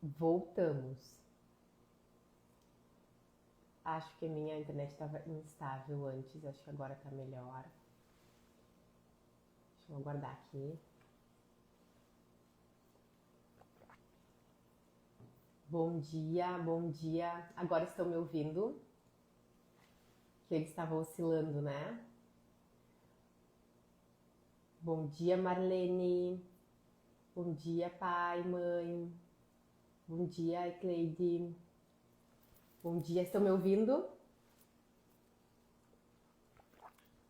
Voltamos. Acho que a minha internet estava instável antes, acho que agora está melhor. Deixa eu aguardar aqui. Bom dia, bom dia. Agora estão me ouvindo? Que ele estava oscilando, né? Bom dia, Marlene. Bom dia, pai, mãe. Bom dia, Ecleide. Bom dia, estão me ouvindo?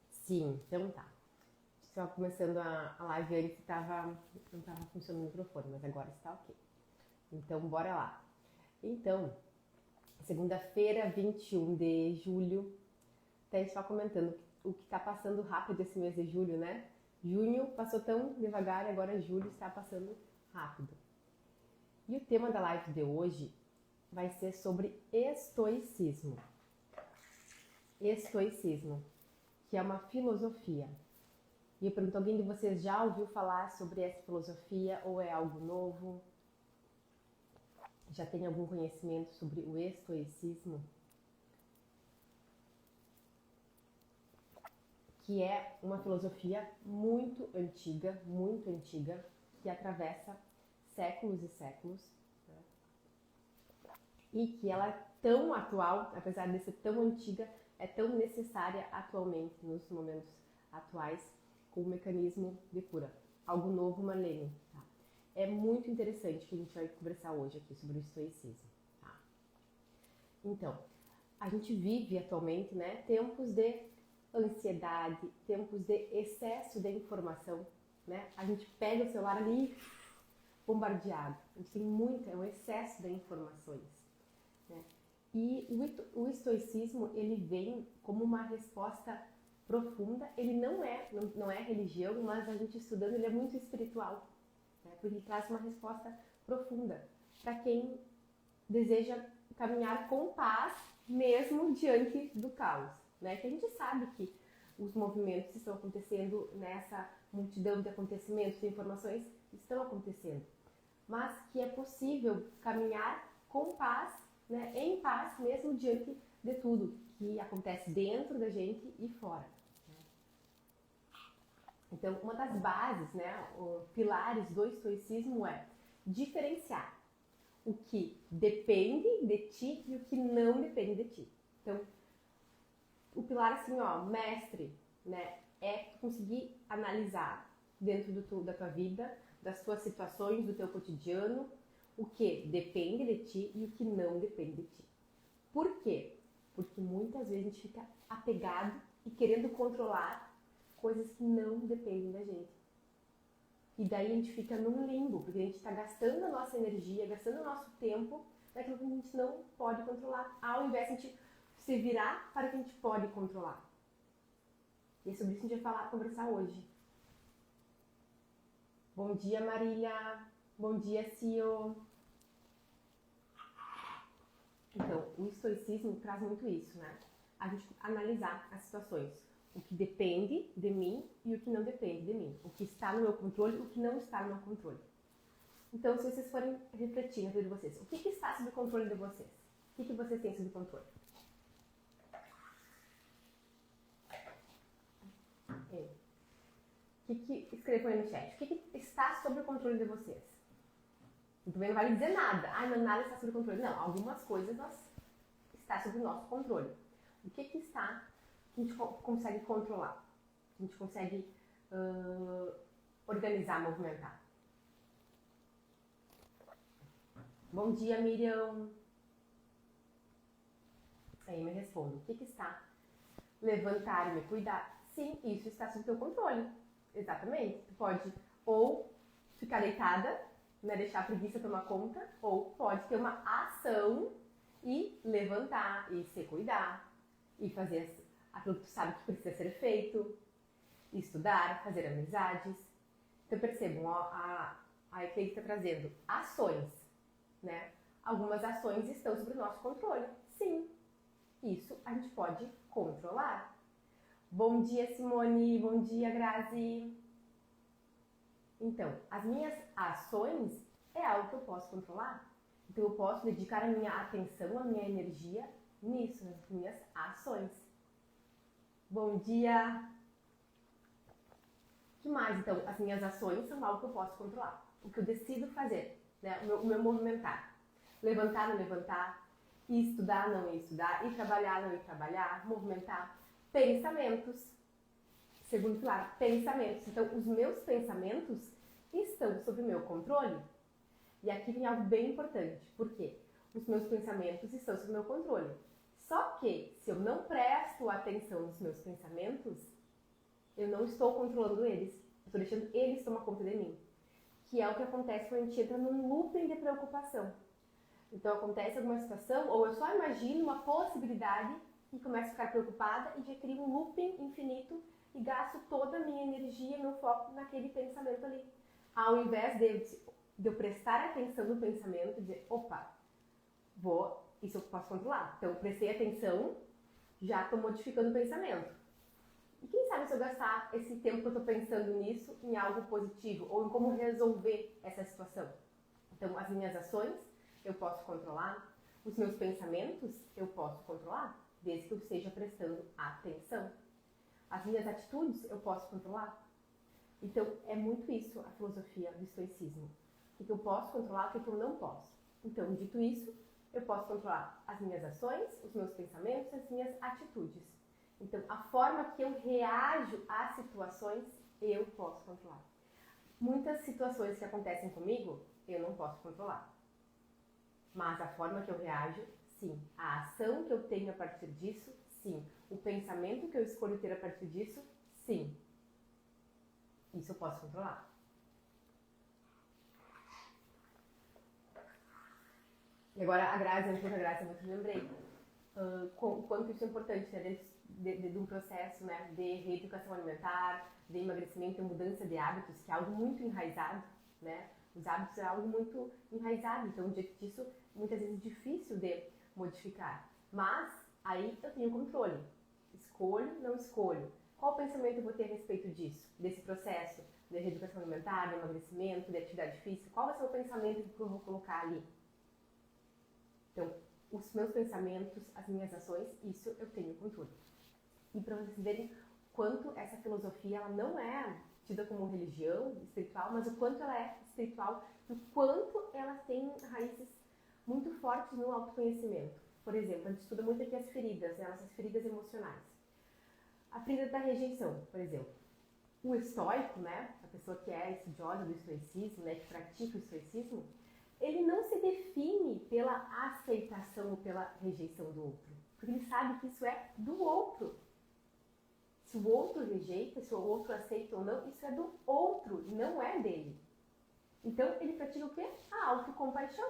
Sim, então tá. Estava começando a live antes e não estava funcionando o microfone, mas agora está ok. Então, bora lá. Então, segunda-feira, 21 de julho, a gente estava comentando o que está passando rápido esse mês de julho, né? Junho passou tão devagar e agora julho está passando rápido. E o tema da live de hoje vai ser sobre estoicismo. Estoicismo, que é uma filosofia. E eu pergunto, alguém de vocês já ouviu falar sobre essa filosofia ou é algo novo? Já tem algum conhecimento sobre o estoicismo? Que é uma filosofia muito antiga, que atravessa séculos e séculos, né? E que ela é tão atual, apesar de ser tão antiga, é tão necessária atualmente, nos momentos atuais, como mecanismo de cura. Algo novo, Marlene. Tá? É muito interessante que a gente vai conversar hoje aqui sobre o estoicismo. Tá? Então, a gente vive atualmente, né, tempos de ansiedade, tempos de excesso de informação, né? A gente pega o celular ali bombardeado. A gente tem é um excesso de informações, né? E o estoicismo, ele vem como uma resposta profunda. Ele não é religião, mas a gente estudando, ele é muito espiritual, né? Porque ele traz uma resposta profunda para quem deseja caminhar com paz mesmo diante do caos, né? Que a gente sabe que os movimentos estão acontecendo nessa multidão de acontecimentos, de informações estão acontecendo, mas que é possível caminhar com paz, né? Em paz mesmo diante de tudo que acontece dentro da gente e fora. Então, uma das bases, né, os pilares do estoicismo é diferenciar o que depende de ti e o que não depende de ti. Então, o pilar assim, ó, mestre, né, é conseguir analisar dentro da tua vida, das tuas situações, do teu cotidiano, o que depende de ti e o que não depende de ti. Por quê? Porque muitas vezes a gente fica apegado e querendo controlar coisas que não dependem da gente. E daí a gente fica num limbo, porque a gente está gastando a nossa energia, gastando o nosso tempo naquilo que a gente não pode controlar, ao invés de a gente se virar para o que a gente pode controlar. E é sobre isso que a gente vai conversar hoje. Bom dia, Marília. Bom dia, Cio. Então, o estoicismo traz muito isso, né? A gente analisar as situações. O que depende de mim e o que não depende de mim. O que está no meu controle e o que não está no meu controle. Então, se vocês forem refletir na vida de vocês, o que está sob o controle de vocês? O que vocês têm sob controle? O que escrevam aí no chat? O que está sob o controle de vocês? Também não vale dizer nada. Ah, não, nada está sob o controle. Não, algumas coisas está sob o nosso controle. O que está que a gente consegue controlar? Que a gente consegue organizar, movimentar? Bom dia, Miriam. Aí me responda. O que está levantar e me cuidar? Sim, isso está sob teu controle. Exatamente. Tu pode ou ficar deitada, né, deixar a preguiça tomar conta, ou pode ter uma ação e levantar, e se cuidar, e fazer aquilo que tu sabe que precisa ser feito, estudar, fazer amizades. Então percebam, ó, a Ecleide está trazendo ações, né? Algumas ações estão sob o nosso controle. Sim, isso a gente pode controlar. Bom dia, Simone. Bom dia, Grazi. Então, as minhas ações é algo que eu posso controlar. Então eu posso dedicar a minha atenção, a minha energia nisso, nas minhas ações. Bom dia! O que mais? Então, as minhas ações são algo que eu posso controlar. O que eu decido fazer, né? O meu movimentar. Levantar, não levantar, ir estudar, não ir estudar, ir trabalhar, não ir trabalhar, movimentar. Pensamentos. Segundo pilar, pensamentos. Então, os meus pensamentos estão sob o meu controle. E aqui vem algo bem importante. Por quê? Os meus pensamentos estão sob o meu controle. Só que, se eu não presto atenção nos meus pensamentos, eu não estou controlando eles. Eu estou deixando eles tomar conta de mim. Que é o que acontece quando a gente entra num looping de preocupação. Então, acontece alguma situação, ou eu só imagino uma possibilidade e começo a ficar preocupada e já crio um looping infinito e gasto toda a minha energia, meu foco naquele pensamento ali. Ao invés de eu prestar atenção no pensamento e dizer, opa, isso eu posso controlar. Então, eu prestei atenção, já estou modificando o pensamento. E quem sabe se eu gastar esse tempo que eu estou pensando nisso em algo positivo ou em como resolver essa situação. Então, as minhas ações eu posso controlar, os meus pensamentos eu posso controlar, desde que eu esteja prestando atenção. As minhas atitudes eu posso controlar. Então, é muito isso a filosofia do estoicismo. O que eu posso controlar, o que eu não posso. Então, dito isso, eu posso controlar as minhas ações, os meus pensamentos, as minhas atitudes. Então, a forma que eu reajo às situações, eu posso controlar. Muitas situações que acontecem comigo, eu não posso controlar. Mas a forma que eu reajo, sim. A ação que eu tenho a partir disso, sim. O pensamento que eu escolho ter a partir disso, sim. Isso eu posso controlar. E agora a Grazi, eu muito lembrei o quanto isso é importante, né, dentro de um processo, né, de reeducação alimentar, de emagrecimento e mudança de hábitos, que é algo muito enraizado, né? Os hábitos é algo muito enraizado, então disso muitas vezes difícil de modificar. Mas aí eu tenho controle. Escolho, não escolho. Qual pensamento eu vou ter a respeito disso? Desse processo de reeducação alimentar, de emagrecimento, de atividade física? Qual vai ser o pensamento que eu vou colocar ali? Então, os meus pensamentos, as minhas ações, isso eu tenho controle. E para vocês verem quanto essa filosofia ela não é tida como religião espiritual, mas o quanto ela é espiritual e o quanto ela tem raízes muito fortes no autoconhecimento. Por exemplo, a gente estuda muito aqui as feridas, né, nossas feridas emocionais. A ferida da rejeição, por exemplo. O estoico, né, a pessoa que é estudiosa do estoicismo, né, que pratica o estoicismo, ele não se define pela aceitação ou pela rejeição do outro, porque ele sabe que isso é do outro. Se o outro rejeita, se o outro aceita ou não, isso é do outro, não é dele. Então, ele pratica o quê? A autocompaixão.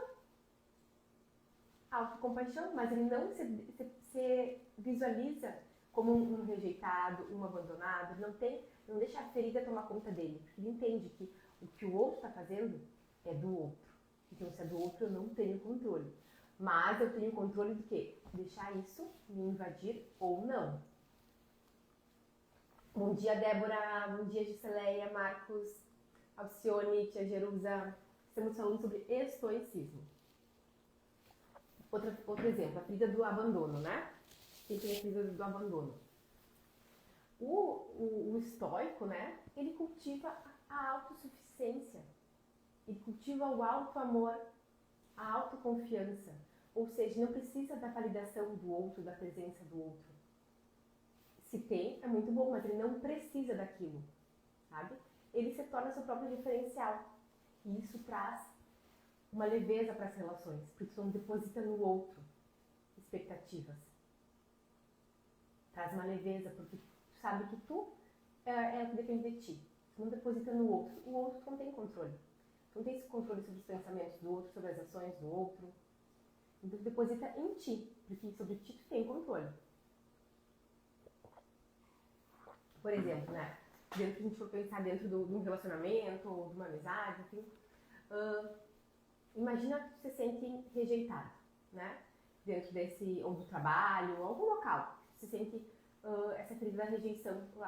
A autocompaixão, mas ele não se visualiza como um rejeitado, um abandonado, não deixa a ferida tomar conta dele, porque ele entende que o que o outro está fazendo é do outro. Então, se é do outro, eu não tenho controle. Mas eu tenho controle do quê? Deixar isso me invadir ou não. Bom dia, Débora. Bom dia, Giseleia, Marcos, Alcione, Tia Jerusa. Estamos falando sobre estoicismo. Outro exemplo, a ferida do abandono, né? Quem tem a ferida do abandono? O estoico, né? Ele cultiva a autossuficiência. Ele cultiva o auto-amor, a autoconfiança. Ou seja, não precisa da validação do outro, da presença do outro. Se tem, é muito bom, mas ele não precisa daquilo, sabe? Ele se torna seu próprio diferencial. E isso traz uma leveza para as relações, porque tu não deposita no outro expectativas. Traz uma leveza, porque tu sabe que tu é o que depende de ti. Tu não deposita no outro. O outro tu não tem controle. Tu não tem esse controle sobre os pensamentos do outro, sobre as ações do outro. Então tu deposita em ti, porque sobre ti tu tem controle. Por exemplo, né? Dentro que a gente for pensar dentro de um relacionamento, ou de uma amizade, enfim. Imagina que você se sente rejeitado, né? Dentro desse, ou do trabalho, ou algum local. Você sente essa ferida da rejeição que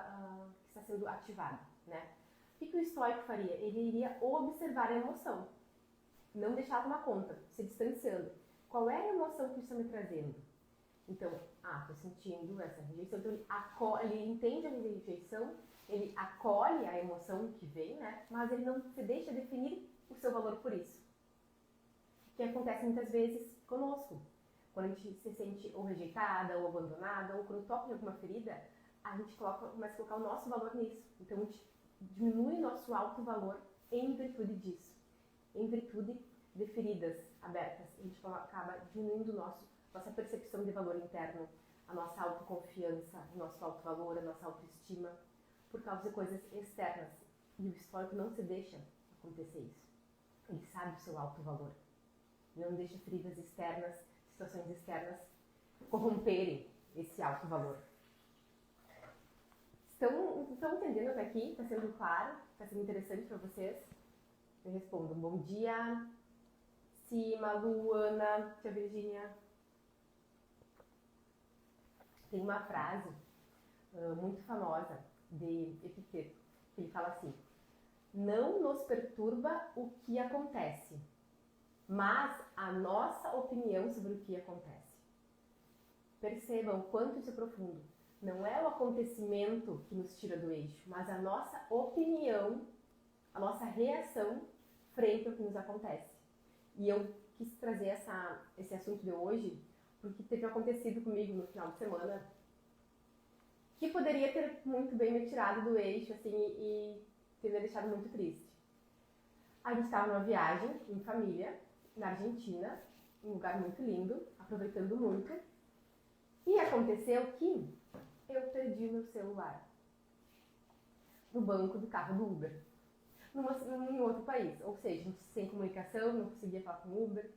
está sendo ativada, né? O que o estoico faria? Ele iria observar a emoção. não deixar tomar conta, se distanciando. Qual é a emoção que isso está me trazendo? Então, tô sentindo essa rejeição. Então, ele entende a rejeição, ele acolhe a emoção que vem, né? Mas ele não se deixa definir o seu valor por isso. Que acontece muitas vezes conosco. Quando a gente se sente ou rejeitada, ou abandonada, ou quando toca em alguma ferida, a gente começa a colocar o nosso valor nisso. Então, a gente diminui o nosso alto valor em virtude disso. Em virtude de feridas abertas. A gente acaba diminuindo nossa percepção de valor interno, a nossa autoconfiança, o nosso alto valor, a nossa autoestima, por causa de coisas externas. E o estoico não se deixa acontecer isso. Ele sabe o seu alto valor. Ele não deixa feridas externas, situações externas, corromperem esse alto valor. Estão entendendo até aqui? Está sendo claro? Está sendo interessante para vocês? Eu respondo, bom dia, Cima, Luana, tia Virgínia. Tem uma frase muito famosa de Epiteto, que ele fala assim: não nos perturba o que acontece, mas a nossa opinião sobre o que acontece. Percebam o quanto isso é profundo. Não é o acontecimento que nos tira do eixo, mas a nossa opinião, a nossa reação frente ao que nos acontece. E eu quis trazer esse assunto de hoje porque teve acontecido comigo no final de semana que poderia ter muito bem me tirado do eixo assim, e ter me deixado muito triste. A gente estava numa viagem em família, na Argentina, um lugar muito lindo, aproveitando muito. E aconteceu que eu perdi meu celular no banco do carro do Uber, em outro país. Ou seja, sem comunicação, não conseguia falar com o Uber.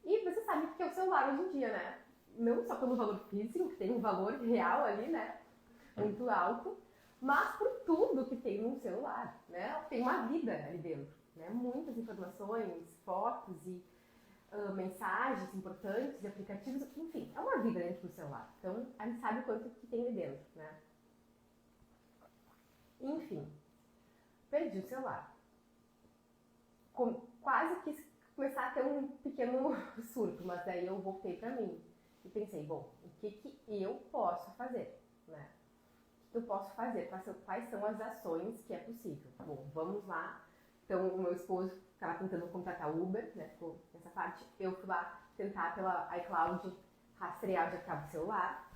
E você sabe o que é o celular hoje em dia, né? Não só pelo valor físico, que tem um valor real ali, né? Muito alto, mas por tudo que tem num celular, né? Tem uma vida ali dentro, né? Muitas informações, fotos e mensagens importantes, aplicativos, enfim, é uma vida dentro do celular. Então, a gente sabe o quanto que tem ali dentro, né? Enfim, perdi o celular. Quase quis começar a ter um pequeno surto, mas daí eu voltei pra mim e pensei, bom, o que eu posso fazer, né? O que eu posso fazer? Quais são as ações que é possível? Bom, vamos lá. Então, o meu esposo estava tentando contratar Uber, né? Ficou nessa parte. Eu fui lá tentar pela iCloud rastrear onde estava o celular.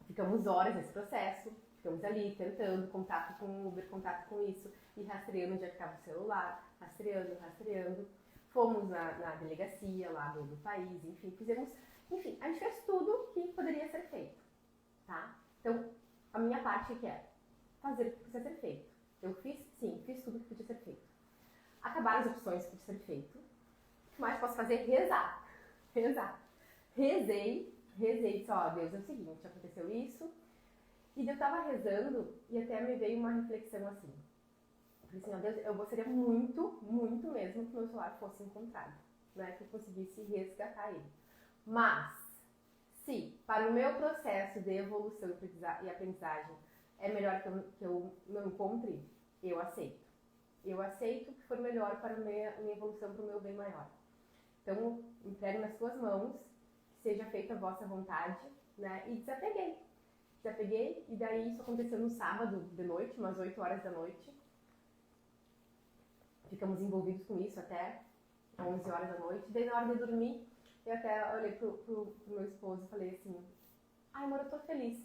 Ficamos horas nesse processo. Ficamos ali tentando contato com o Uber, contato com isso. E rastreando onde estava o celular. Rastreando. Fomos na delegacia lá do país. Enfim, a gente fez tudo que poderia ser feito. Tá? Então, a minha parte que é fazer o que precisa ser feito. Eu fiz tudo o que podia ser feito. Acabaram as opções que podia ser feito. O que mais posso fazer? Rezar. Rezei, disse, Deus, é o seguinte, aconteceu isso. E eu tava rezando e até me veio uma reflexão assim. Eu falei assim, Deus, eu gostaria muito, muito mesmo que meu celular fosse encontrado, né? Que eu conseguisse resgatar ele. Mas, se para o meu processo de evolução e aprendizagem é melhor que eu não encontre, eu aceito. Eu aceito que for melhor para a minha evolução, para o meu bem maior. Então, entrego nas suas mãos, que seja feita a vossa vontade, né? E desapeguei, e daí isso aconteceu no sábado de noite, umas 8 horas da noite. Ficamos envolvidos com isso até 11 horas da noite. Daí na hora de dormir, eu até olhei pro meu esposo e falei assim, ai amor, eu tô feliz.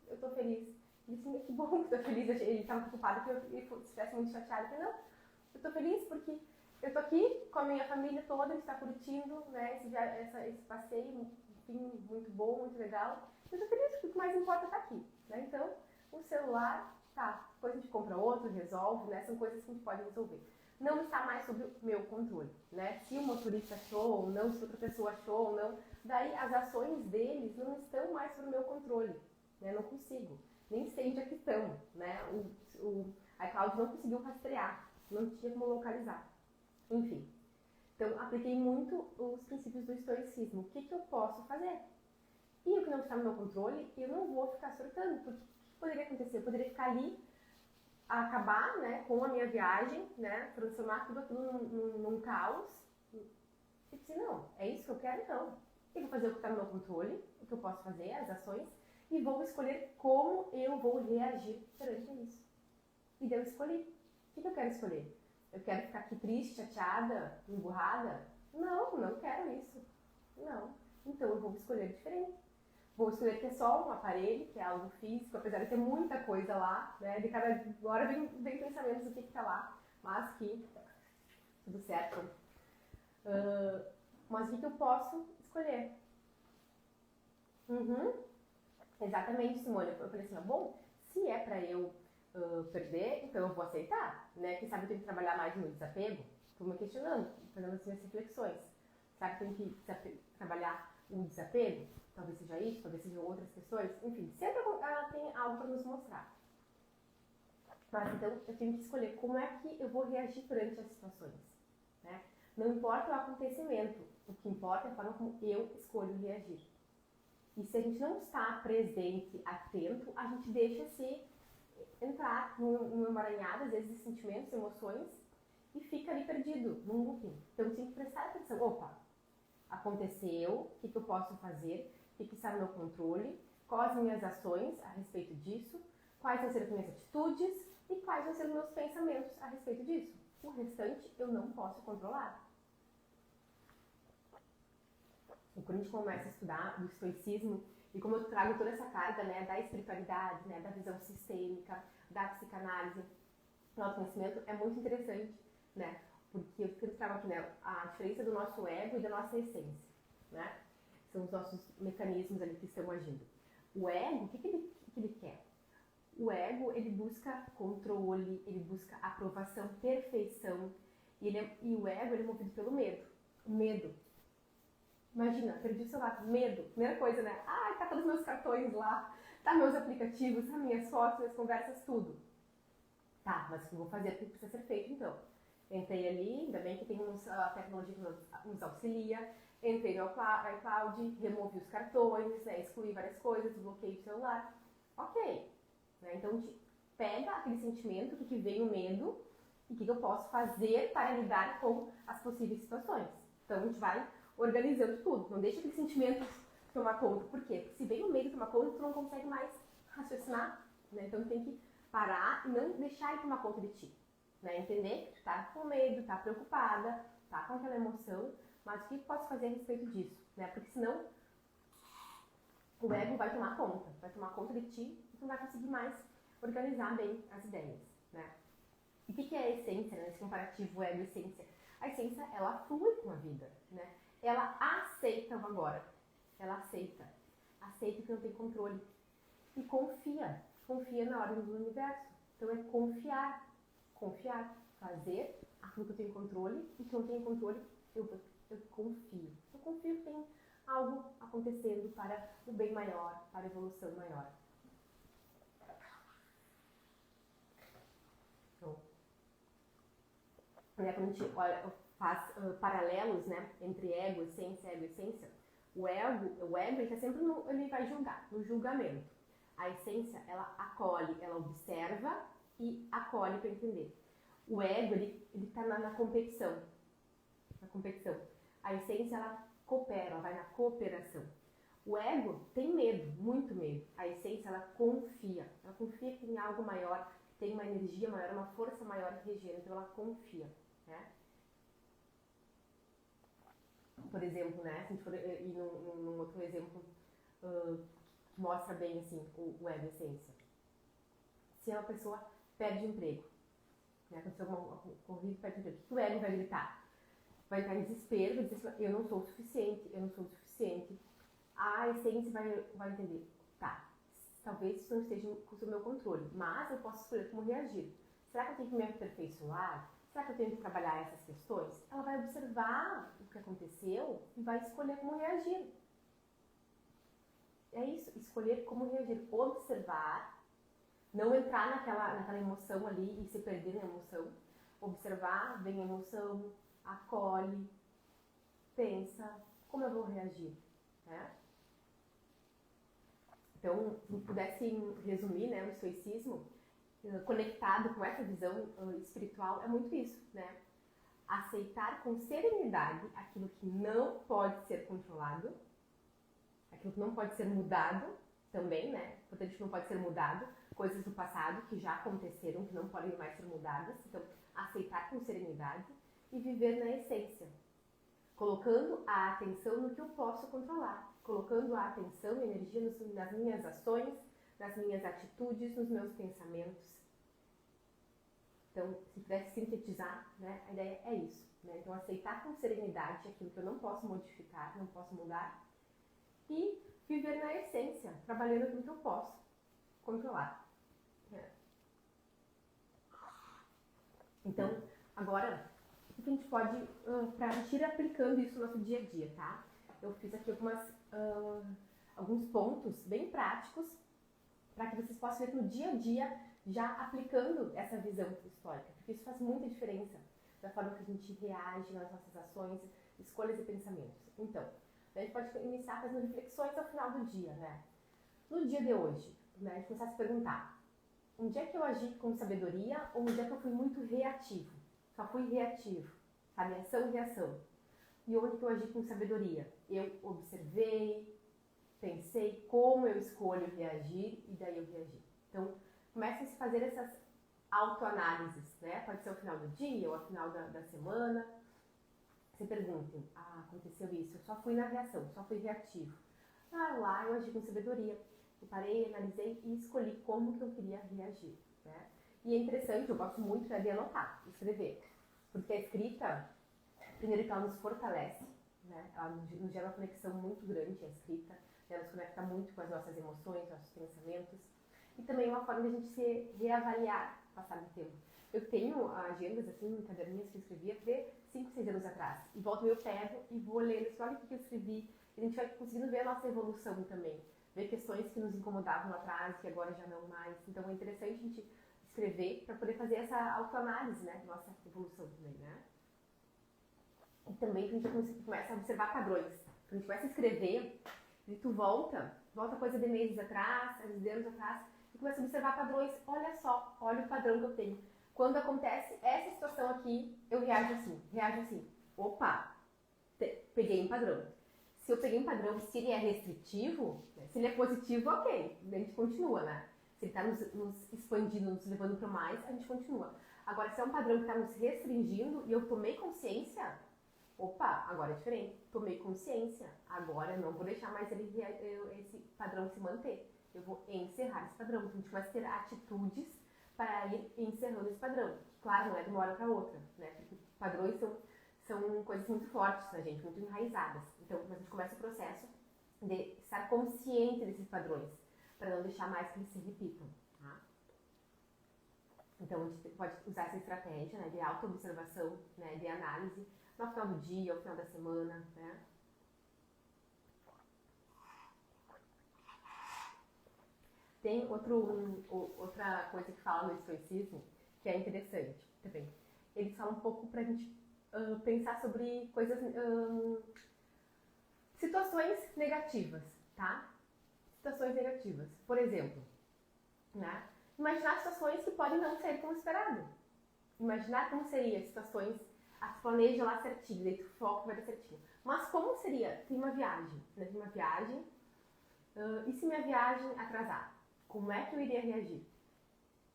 Ele disse, que bom que tu tá feliz. Ele estava preocupado que eu estivesse muito chateada. Eu falei, não, eu tô feliz porque eu tô aqui com a minha família toda, a gente tá curtindo, né, esse passeio, enfim, muito bom, muito legal. Eu tô feliz porque o que mais importa tá aqui, né? Então, o celular, tá, depois a gente compra outro, resolve, né? São coisas que a gente pode resolver. Não está mais sob o meu controle, né? Se o motorista achou ou não, se outra pessoa achou ou não, daí as ações deles não estão mais sob o meu controle, né? Não consigo. Nem sei onde é que estão, né? O iCloud não conseguiu rastrear, não tinha como localizar. Enfim, então apliquei muito os princípios do estoicismo. O que eu posso fazer? E o que não está no meu controle, eu não vou ficar surtando, porque o que poderia acontecer? Eu poderia ficar ali, acabar, né, com a minha viagem, né, transformar tudo aquilo num caos, E disse, não, é isso que eu quero, então. Eu vou fazer o que está no meu controle, o que eu posso fazer, as ações, e vou escolher como eu vou reagir perante isso. E daí eu escolhi. O que eu quero escolher? Eu quero ficar aqui triste, chateada, emburrada? Não, não quero isso. Não. Então eu vou escolher diferente. Vou escolher que é só um aparelho, que é algo físico, apesar de ter muita coisa lá, né? De cada hora vem pensamentos do que está lá, mas que tudo certo. Mas o que eu posso escolher? Exatamente, Simone. Eu falei assim, bom, se é pra eu perder, então eu vou aceitar, né? Quem sabe eu tenho que trabalhar mais no desapego. Estou me questionando, fazendo as minhas reflexões. Será que eu tenho que trabalhar o desapego? Talvez seja isso, talvez sejam outras questões. Enfim, sempre ela tem algo para nos mostrar. Mas então eu tenho que escolher como é que eu vou reagir perante as situações, né? Não importa o acontecimento, o que importa é a forma como eu escolho reagir. E se a gente não está presente, atento, a gente deixa se entrar num emaranhado, às vezes, de sentimentos, emoções, e fica ali perdido, num looping. Então tem que prestar atenção. Opa, aconteceu, o que eu posso fazer, o que está no meu controle, quais as minhas ações a respeito disso, quais vão ser as minhas atitudes e quais vão ser os meus pensamentos a respeito disso. O restante eu não posso controlar. E quando a gente começa a estudar do estoicismo, e como eu trago toda essa carga, né, da espiritualidade, né, da visão sistêmica, da psicanálise, do autoconhecimento, é muito interessante, né? Porque eu trago aqui, né, a diferença do nosso ego e da nossa essência, né? São os nossos mecanismos ali que estão agindo. O ego, o que ele quer? O ego, ele busca controle, ele busca aprovação, perfeição, e o ego, ele é movido pelo medo. O medo. Imagina, perdi o celular, medo. Primeira coisa, né? Tá todos os meus cartões lá, tá meus aplicativos, tá minhas fotos, minhas conversas, tudo. Tá, mas o que eu vou fazer? O que precisa ser feito, então? Entrei ali, ainda bem que tem a tecnologia que nos auxilia. Entrei no iCloud, removi os cartões, né, excluí várias coisas, bloqueei o celular. Ok. Né, então, a gente pega aquele sentimento, o que vem o medo, e o que eu posso fazer para lidar com as possíveis situações. Então, a gente vai organizando tudo. Não deixa aqueles sentimentos tomar conta. Por quê? Porque se vem o medo tomar conta, tu não consegue mais raciocinar. Né? Então, tem que parar e não deixar ele tomar conta de ti. Né? Entender que tu tá com medo, tá preocupada, tá com aquela emoção, mas o que eu posso fazer a respeito disso? Né? Porque senão o ego vai tomar conta de ti e tu não vai conseguir mais organizar bem as ideias. Né? E o que é a essência, né? Esse comparativo ego-essência? A essência, ela flui com a vida, né? Ela aceita o agora, ela aceita que não tem controle e confia na ordem do universo. Então é confiar, fazer aquilo que eu tenho controle e que eu não tenho controle, eu confio. Eu confio que tem algo acontecendo para o bem maior, para a evolução maior. Então, né, quando a gente faz paralelos, né, entre ego, essência, o ego ele está sempre ele vai julgar, no julgamento. A essência, ela acolhe, ela observa e acolhe para entender. O ego, ele está na competição. A essência, ela coopera, ela vai na cooperação. O ego tem medo, muito medo. A essência, ela confia. Ela confia que tem algo maior, tem uma energia maior, uma força maior regendo, então ela confia. Né? Por exemplo, né, se a gente for ir num outro exemplo que mostra bem assim, o ego, a essência. Se uma pessoa perde emprego, né, aconteceu uma corrida, perde emprego, o que o ego vai gritar? Vai entrar em desespero, vai dizer assim, eu não sou o suficiente. A essência vai entender, tá, talvez isso não esteja com o meu controle, mas eu posso escolher como reagir. Será que eu tenho que me aperfeiçoar? Será que eu tenho que trabalhar essas questões? Ela vai observar o que aconteceu e vai escolher como reagir. É isso, escolher como reagir, observar, não entrar naquela emoção ali e se perder na emoção. Observar, vem a emoção, acolhe, pensa, como eu vou reagir? Né? Então, se pudesse resumir, né, o estoicismo, conectado com essa visão espiritual, é muito isso, né? aceitar com serenidade aquilo que não pode ser controlado, aquilo que não pode ser mudado também, né? Portanto, não pode ser mudado, coisas do passado que já aconteceram, que não podem mais ser mudadas. Então, aceitar com serenidade e viver na essência, colocando a atenção no que eu posso controlar, colocando a atenção e energia nas minhas ações, nas minhas atitudes, nos meus pensamentos. Então, se pudesse sintetizar, né, a ideia é isso. Né? Então, aceitar com serenidade aquilo que eu não posso modificar, não posso mudar, e viver na essência, trabalhando aquilo que eu posso controlar. Então, agora, o que a gente pode, para a gente ir aplicando isso no nosso dia a dia, tá? Eu fiz aqui alguns pontos bem práticos para que vocês possam ver no dia a dia já aplicando essa visão histórica, porque isso faz muita diferença da forma que a gente reage nas nossas ações, escolhas e pensamentos. Então, a gente pode iniciar fazendo reflexões ao final do dia, né? No dia de hoje, né, a gente começar a se perguntar, um dia que eu agi com sabedoria ou um dia que eu fui muito reativo? Só fui reativo, sabe? Ação e reação. E onde que eu agi com sabedoria? Eu observei, pensei como eu escolho reagir e daí eu reagi. Então, comecem a se fazer essas autoanálises, né? Pode ser ao final do dia ou ao final da semana. Se perguntem, aconteceu isso, eu só fui na reação, só fui reativo. Lá eu agi com sabedoria. Eu parei, analisei e escolhi como que eu queria reagir, né? E é interessante, eu gosto muito de anotar, escrever. Porque a escrita, primeiro que ela nos fortalece, né? Ela nos gera uma conexão muito grande, a escrita. Ela nos conecta muito com as nossas emoções, nossos pensamentos. E também é uma forma de a gente se reavaliar, passar do tempo. Eu tenho agendas, assim, caderninhas que eu escrevia de 5, 6 anos atrás. E volto, eu pego e vou lendo, olha o que eu escrevi. E a gente vai conseguindo ver a nossa evolução também. Ver questões que nos incomodavam lá atrás, que agora já não mais. Então é interessante a gente escrever para poder fazer essa autoanálise, né? Nossa evolução também, né? E também a gente começa a observar padrões. Quando a gente começa a escrever, e tu volta coisa de meses atrás, de anos atrás, e começa a observar padrões. Olha só, olha o padrão que eu tenho. Quando acontece essa situação aqui, eu reajo assim. Opa, peguei um padrão. Se eu peguei um padrão, se ele é restritivo, né? Se ele é positivo, ok, a gente continua, né? Se ele está nos expandindo, nos levando para mais, a gente continua. Agora, se é um padrão que está nos restringindo e eu tomei consciência, opa, agora é diferente. Tomei consciência, agora eu não vou deixar mais esse padrão se manter. Eu vou encerrar esse padrão. Então, a gente vai ter atitudes para ir encerrando esse padrão. Claro, não é de uma hora para outra, né? Porque padrões são coisas muito fortes na gente, muito enraizadas. Então, a gente começa o processo de estar consciente desses padrões, para não deixar mais que eles se repitam, tá? Então, a gente pode usar essa estratégia, né, de auto-observação, né, de análise, no final do dia, ao final da semana, né? Tem outra coisa que fala no estoicismo, que é interessante também. Eles falam um pouco pra gente pensar sobre coisas, situações negativas, tá? Situações negativas. Por exemplo, né? Imaginar situações que podem não sair como esperado. Imaginar como seria situações, tu planeja lá certinho, daí tu foca vai dar certinho. Mas como seria? Tem uma viagem, né? Tem uma viagem, e se minha viagem atrasar? Como é que eu iria reagir?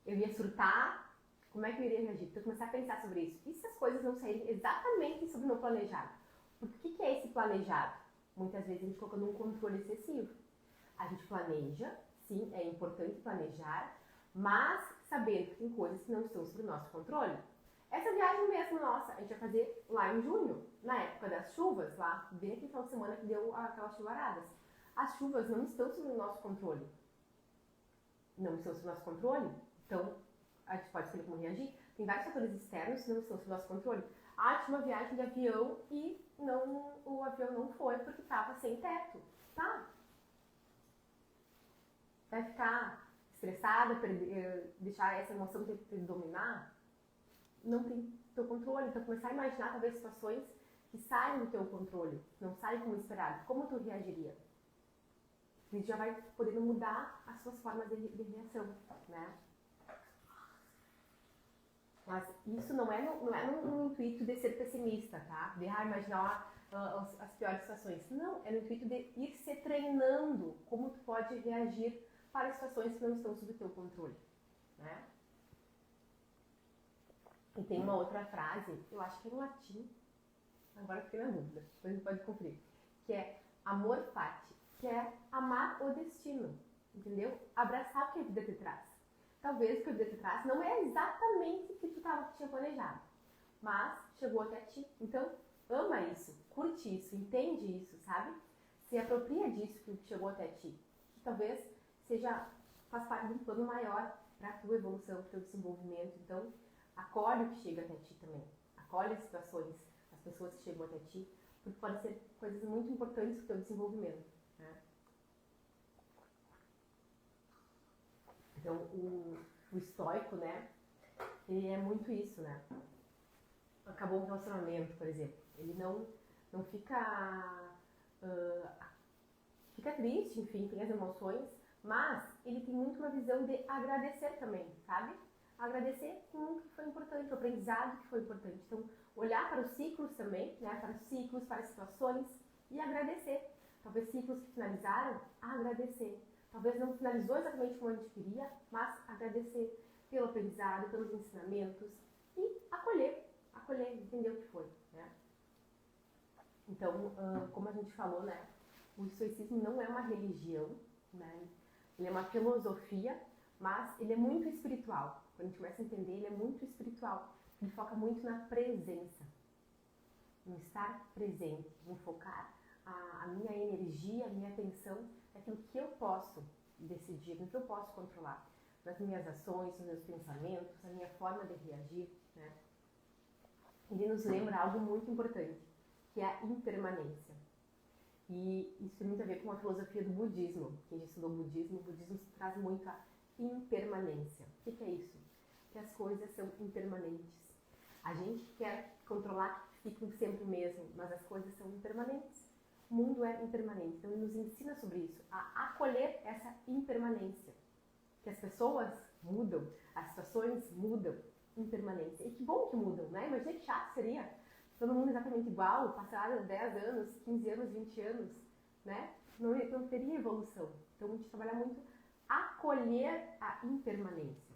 Eu ia surtar? Como é que eu iria reagir? Então, eu começar a pensar sobre isso. E se as coisas não saírem exatamente sobre o meu planejado? Porque o que é esse planejado? Muitas vezes a gente colocando um controle excessivo. A gente planeja, sim, é importante planejar, mas sabendo que tem coisas que não estão sob o nosso controle. Essa viagem mesmo nossa, a gente vai fazer lá em junho, na época das chuvas, lá, bem aquele final de semana que deu aquelas chuvaradas. As chuvas não estão sob o nosso controle. Não estão sob o nosso controle, então a gente pode escolher como reagir. Tem vários fatores externos que não estão sob o nosso controle. Tinha uma viagem de avião e o avião não foi porque estava sem teto. Tá? Vai ficar estressada, deixar essa emoção te dominar? Não tem teu controle. Então, começar a imaginar talvez situações que saem do teu controle, não saem como esperado. Como tu reagiria? E já vai podendo mudar as suas formas de reação, né? Mas isso não é no intuito de ser pessimista, tá? De imaginar as piores situações. Não, é no intuito de ir se treinando como tu pode reagir para situações que não estão sob o teu controle, né? E tem uma outra frase, eu acho que é em latim, agora eu fiquei na dúvida, depois a gente pode conferir, que é amor fati, que é amar o destino, entendeu? Abraçar o que a vida te traz. Talvez o que a vida te traz não é exatamente o que tu tinha planejado, mas chegou até ti. Então, ama isso, curte isso, entende isso, sabe? Se apropria disso que chegou até ti, que talvez faz parte de um plano maior para a tua evolução, para o teu desenvolvimento. Então, acolhe o que chega até ti também. Acolhe as situações, as pessoas que chegam até ti, porque podem ser coisas muito importantes para o teu desenvolvimento, né? Então, o estoico, né, ele é muito isso, né? Acabou um relacionamento, por exemplo. Ele não fica triste, enfim, tem as emoções, mas ele tem muito uma visão de agradecer também, sabe? Agradecer com o que foi importante, o aprendizado que foi importante. Então, olhar para os ciclos também, né? Para os ciclos, para as situações e agradecer. Talvez ciclos que finalizaram, agradecer. Talvez não finalizou exatamente como a gente queria, mas agradecer pelo aprendizado, pelos ensinamentos e acolher, entender o que foi, né? Então, como a gente falou, né? O estoicismo não é uma religião, né? Ele é uma filosofia, mas ele é muito espiritual. Quando a gente começa a entender, ele é muito espiritual. Ele foca muito na presença, em estar presente, em focar a minha energia, a minha atenção naquilo que eu posso decidir, naquilo que eu posso controlar, nas minhas ações, nos meus pensamentos, na minha forma de reagir, né? Ele nos lembra algo muito importante, que é a impermanência. E isso tem muito a ver com a filosofia do budismo. Quem já estudou budismo, o budismo traz muito a impermanência. O que é isso? Que as coisas são impermanentes. A gente quer controlar que fiquem sempre o mesmo, mas as coisas são impermanentes. O mundo é impermanente. Então ele nos ensina sobre isso, a acolher essa impermanência. Que as pessoas mudam, as situações mudam, impermanência. E que bom que mudam, né? Imagina que chato seria todo mundo exatamente igual, passaram 10 anos, 15 anos, 20 anos, né? Não teria evolução. Então a gente trabalha muito acolher a impermanência.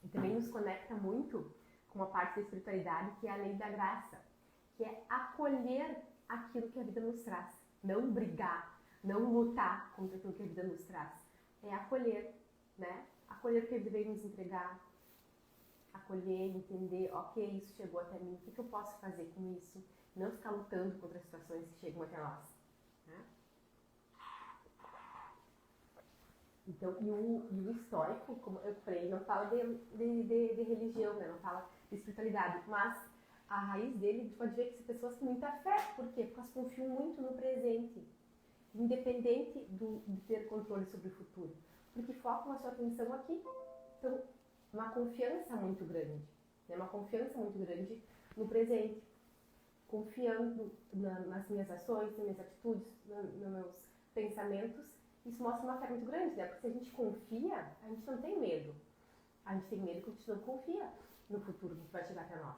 E também nos conecta muito com uma parte da espiritualidade que é a lei da graça, que é acolher aquilo que a vida nos traz. Não brigar, não lutar contra aquilo que a vida nos traz. É acolher, né? Acolher o que a vida veio nos entregar, acolher, entender, ok, isso chegou até mim, o que eu posso fazer com isso? Não ficar lutando contra as situações que chegam até nós, né? Então, e o estoico, como eu falei, não fala de religião, né? Não fala de espiritualidade, mas a raiz dele, tu pode ver que são pessoas com muita fé. Por quê? Porque elas confiam muito no presente, independente de ter controle sobre o futuro. Porque focam a sua atenção aqui. Então, uma confiança muito grande, né? Uma confiança muito grande no presente, confiando nas minhas ações, nas minhas atitudes, nos meus pensamentos. Isso mostra uma fé muito grande, né? Porque se a gente confia, a gente não tem medo. A gente tem medo porque a gente não confia no futuro que vai chegar até nós.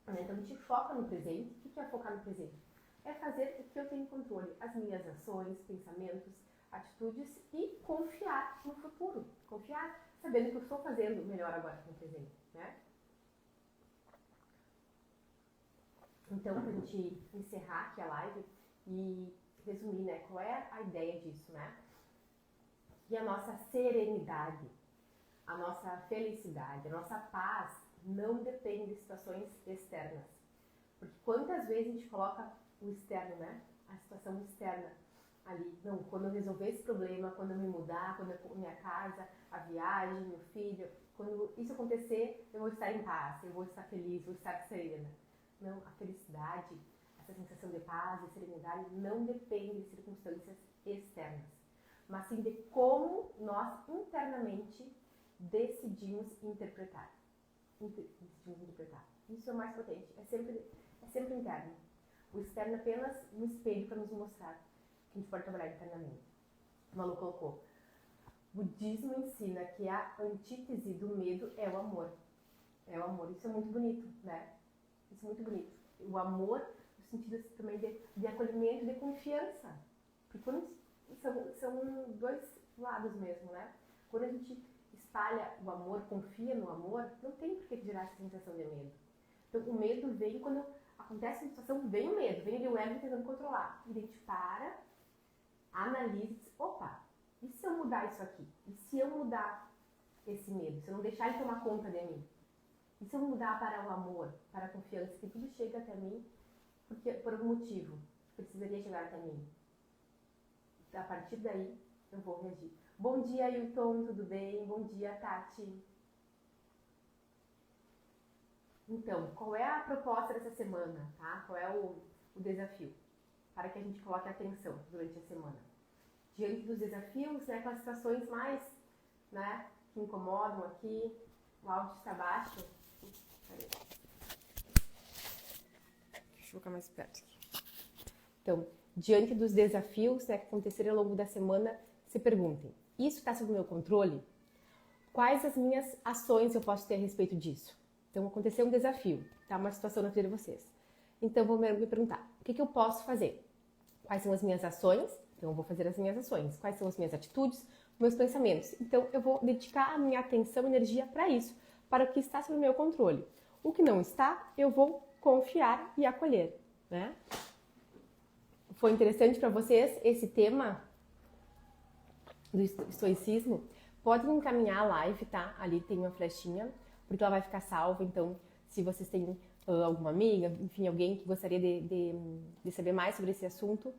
Então a gente foca no presente. O que é focar no presente? É fazer o que eu tenho controle, as minhas ações, pensamentos, atitudes e confiar no futuro. Confiar sabendo que eu estou fazendo melhor agora no presente, né? Então, para a gente encerrar aqui a live e resumir, né, qual é a ideia disso, né? Que a nossa serenidade, a nossa felicidade, a nossa paz não depende de situações externas. Porque quantas vezes a gente coloca o externo, né? A situação externa ali. Não, quando eu resolver esse problema, quando eu me mudar, quando eu minha casa, a viagem, meu filho, quando isso acontecer, eu vou estar em paz, eu vou estar feliz, vou estar serena. Não, a felicidade, essa sensação de paz e serenidade não depende de circunstâncias externas, mas sim de como nós internamente decidimos interpretar. Isso é o mais potente, é sempre interno. O externo é apenas um espelho para nos mostrar que a gente pode trabalhar internamente. O Malu colocou: O budismo ensina que a antítese do medo é o amor. É o amor. Isso é muito bonito, né? Isso é muito bonito. O amor, no sentido também de acolhimento, de confiança. Porque quando são dois lados mesmo, né? Quando a gente espalha o amor, confia no amor, não tem por que gerar essa sensação de medo. Então, o medo vem quando acontece uma situação, vem o medo, vem ali o ego tentando controlar. E a gente para, analisa e diz, opa, e se eu mudar isso aqui? E se eu mudar esse medo? Se eu não deixar ele tomar conta de mim? E se eu mudar para o amor, para a confiança, que tudo chega até mim por algum motivo, precisaria chegar até mim? A partir daí, eu vou reagir. Bom dia, Ailton, tudo bem? Bom dia, Tati. Então, qual é a proposta dessa semana, tá? Qual é o desafio? Para que a gente coloque atenção durante a semana. Diante dos desafios, né, com as situações mais, né, que incomodam aqui, o áudio está baixo. Deixa eu colocar mais perto aqui. Então, diante dos desafios, né, que acontecerem ao longo da semana, se perguntem, isso está sob meu controle? Quais as minhas ações eu posso ter a respeito disso? Então, aconteceu um desafio, tá? Uma situação na vida de vocês. Então, vou me perguntar, o que eu posso fazer? Quais são as minhas ações? Então, eu vou fazer as minhas ações. Quais são as minhas atitudes? Meus pensamentos? Então, eu vou dedicar a minha atenção e energia para isso, para o que está sob meu controle. O que não está, eu vou confiar e acolher, né? Foi interessante para vocês esse tema do estoicismo? Pode encaminhar a live, tá? Ali tem uma flechinha, porque ela vai ficar salva. Então, se vocês têm alguma amiga, enfim, alguém que gostaria de saber mais sobre esse assunto,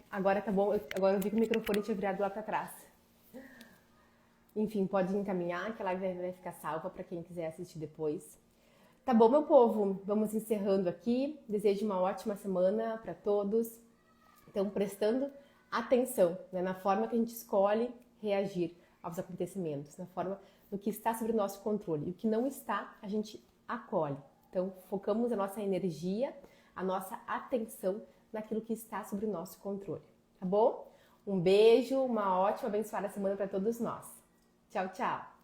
agora tá bom, agora eu vi que o microfone tinha virado lá para trás. Enfim, pode encaminhar, que a live vai ficar salva para quem quiser assistir depois. Tá bom, meu povo? Vamos encerrando aqui. Desejo uma ótima semana para todos. Então, prestando atenção, né, na forma que a gente escolhe reagir aos acontecimentos, na forma do que está sob o nosso controle. E o que não está, a gente acolhe. Então, focamos a nossa energia, a nossa atenção naquilo que está sob o nosso controle. Tá bom? Um beijo, uma ótima, abençoada semana para todos nós. Tchau, tchau!